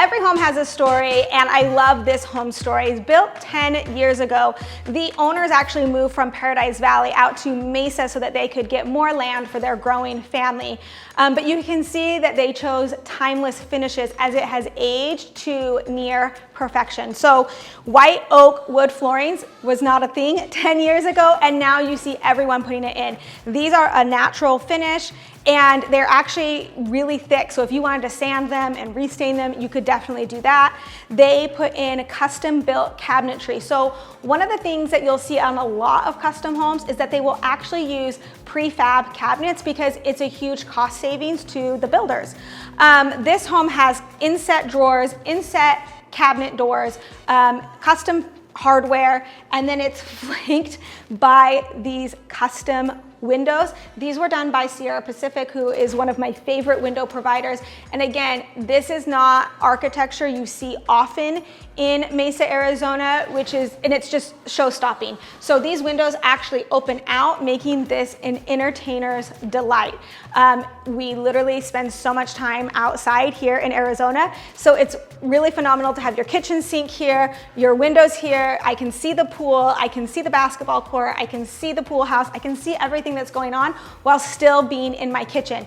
Every home has a story, and I love this home story. It's built 10 years ago. The owners actually moved from Paradise Valley out to Mesa so that they could get more land for their growing family. But you can see that they chose timeless finishes as it has aged to near perfection. So white oak wood floorings was not a thing 10 years ago, and now you see everyone putting it in. These are a natural finish, and they're actually really thick. So if you wanted to sand them and restain them, you could definitely do that. They put in custom built cabinetry. So one of the things that you'll see on a lot of custom homes is that they will actually use prefab cabinets because it's a huge cost savings to the builders. This home has inset drawers, inset cabinet doors, custom hardware, and then it's flanked by these custom windows. These were done by Sierra Pacific, who is one of my favorite window providers. And again, this is not architecture you see often in Mesa, Arizona, and it's just show-stopping. So these windows actually open out, making this an entertainer's delight. We literally spend so much time outside here in Arizona, so it's really phenomenal to have your kitchen sink here, your windows here. I can see the pool, I can see the basketball court, I can see the pool house, I can see everything that's going on while still being in my kitchen.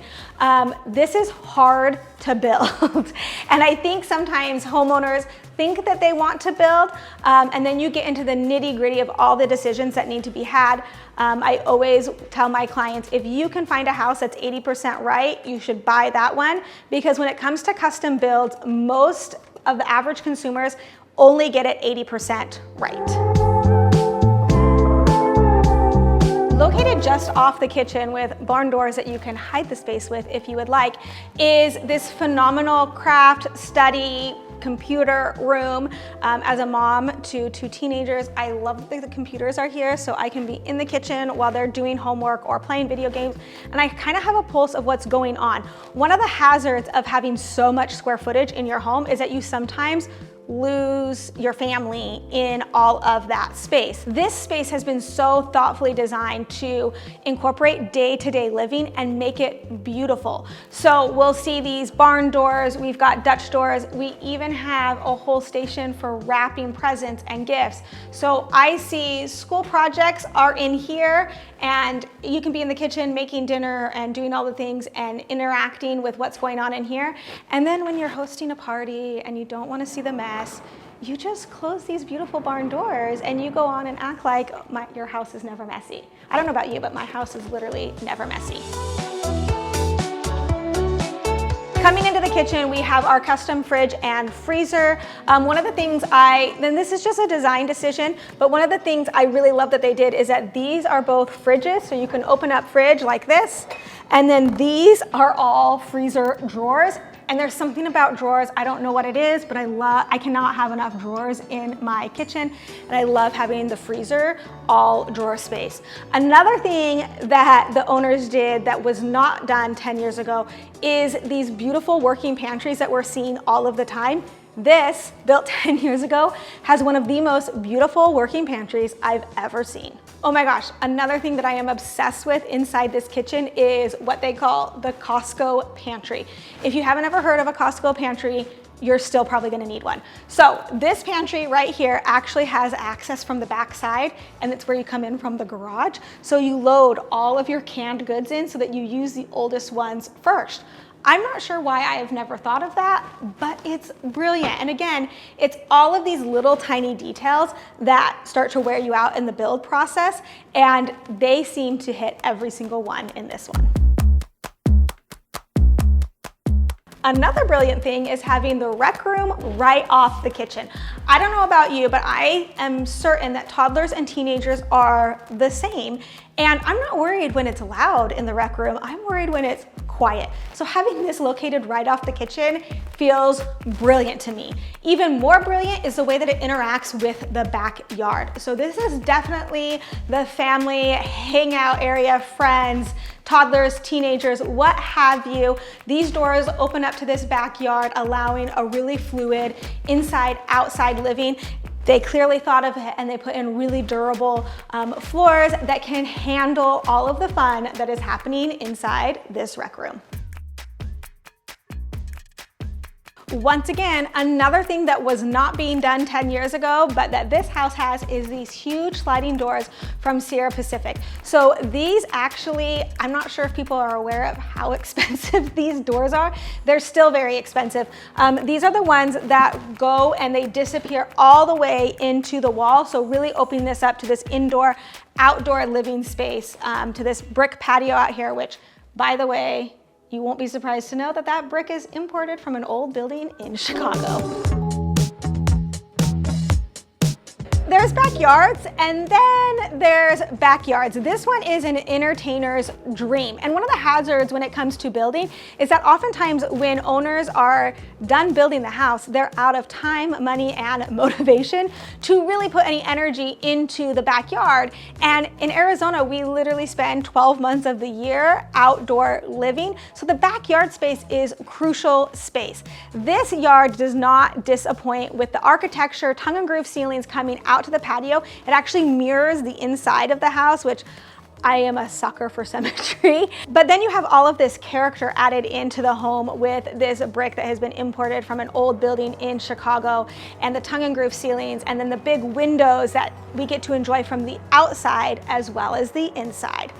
This is hard to build. And I think sometimes homeowners think that they want to build, and then you get into the nitty-gritty of all the decisions that need to be had. I always tell my clients, if you can find a house that's 80% right, you should buy that one, because when it comes to custom builds, most of the average consumers only get it 80% right. Located just off the kitchen with barn doors that you can hide the space with if you would like, is this phenomenal craft study computer room. As a mom to two teenagers, I love that the computers are here so I can be in the kitchen while they're doing homework or playing video games, and I kind of have a pulse of what's going on. One of the hazards of having so much square footage in your home is that you sometimes lose your family in all of that space. This space has been so thoughtfully designed to incorporate day-to-day living and make it beautiful. So we'll see these barn doors, we've got Dutch doors, we even have a whole station for wrapping presents and gifts. So I see school projects are in here, and you can be in the kitchen making dinner and doing all the things and interacting with what's going on in here. And then when you're hosting a party and you don't want to see the mess, you just close these beautiful barn doors and you go on and act like your house is never messy. I don't know about you, but my house is literally never messy. Coming into the kitchen, we have our custom fridge and freezer. One of the things then this is just a design decision, but one of the things I really love that they did is that these are both fridges, so you can open up fridge like this, and then these are all freezer drawers. And there's something about drawers, I don't know what it is, but I cannot have enough drawers in my kitchen, and I love having the freezer all drawer space. Another thing that the owners did that was not done 10 years ago is these beautiful working pantries that we're seeing all of the time. This, built 10 years ago, has one of the most beautiful working pantries I've ever seen. Oh my gosh, another thing that I am obsessed with inside this kitchen is what they call the Costco pantry. If you haven't ever heard of a Costco pantry, you're still probably gonna need one. So this pantry right here actually has access from the back side, and it's where you come in from the garage. So you load all of your canned goods in so that you use the oldest ones first. I'm not sure why I have never thought of that, but it's brilliant. And again, it's all of these little tiny details that start to wear you out in the build process, and they seem to hit every single one in this one. Another brilliant thing is having the rec room right off the kitchen. I don't know about you, but I am certain that toddlers and teenagers are the same. And I'm not worried when it's loud in the rec room. I'm worried when it's quiet. So having this located right off the kitchen feels brilliant to me. Even more brilliant is the way that it interacts with the backyard. So this is definitely the family hangout area, friends, toddlers, teenagers, what have you. These doors open up to this backyard, allowing a really fluid inside-outside living. They clearly thought of it, and they put in really durable floors that can handle all of the fun that is happening inside this rec room. Once again, another thing that was not being done 10 years ago, but that this house has, is these huge sliding doors from Sierra Pacific. So these actually, I'm not sure if people are aware of how expensive these doors are. They're still very expensive. These are the ones that go and they disappear all the way into the wall. So really opening this up to this indoor, outdoor living space, to this brick patio out here, which, by the way, you won't be surprised to know that that brick is imported from an old building in Chicago. There's backyards, and then there's backyards. This one is an entertainer's dream. And one of the hazards when it comes to building is that oftentimes when owners are done building the house, they're out of time, money, and motivation to really put any energy into the backyard. And in Arizona, we literally spend 12 months of the year outdoor living. So the backyard space is crucial space. This yard does not disappoint with the architecture, tongue and groove ceilings coming out to the patio. It actually mirrors the inside of the house, which I am a sucker for symmetry. But then you have all of this character added into the home with this brick that has been imported from an old building in Chicago, and the tongue and groove ceilings, and then the big windows that we get to enjoy from the outside as well as the inside.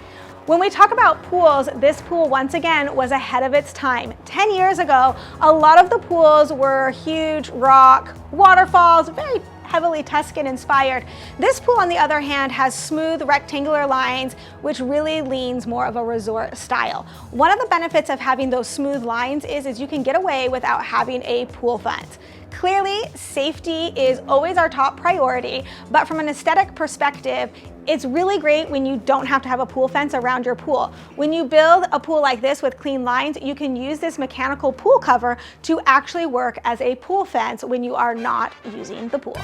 When we talk about pools, this pool once again was ahead of its time. 10 years ago, a lot of the pools were huge rock waterfalls, very heavily Tuscan inspired. This pool, on the other hand, has smooth rectangular lines, which really leans more of a resort style. One of the benefits of having those smooth lines is you can get away without having a pool fence. Clearly, safety is always our top priority, but from an aesthetic perspective, it's really great when you don't have to have a pool fence around your pool. When you build a pool like this with clean lines, you can use this mechanical pool cover to actually work as a pool fence when you are not using the pool.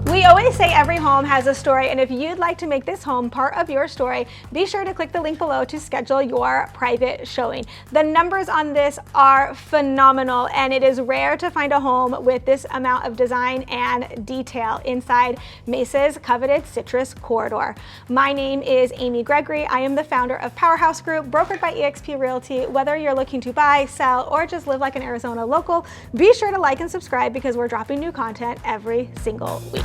We always say every home has a story, and if you'd like to make this home part of your story, be sure to click the link below to schedule your private showing. The numbers on this are phenomenal, and it is rare to find a home with this amount of design and detail inside Mesa's coveted citrus corridor. My name is Amy Gregory. I am the founder of Powerhouse Group, brokered by eXp Realty. Whether you're looking to buy, sell, or just live like an Arizona local, be sure to like and subscribe because we're dropping new content every single week.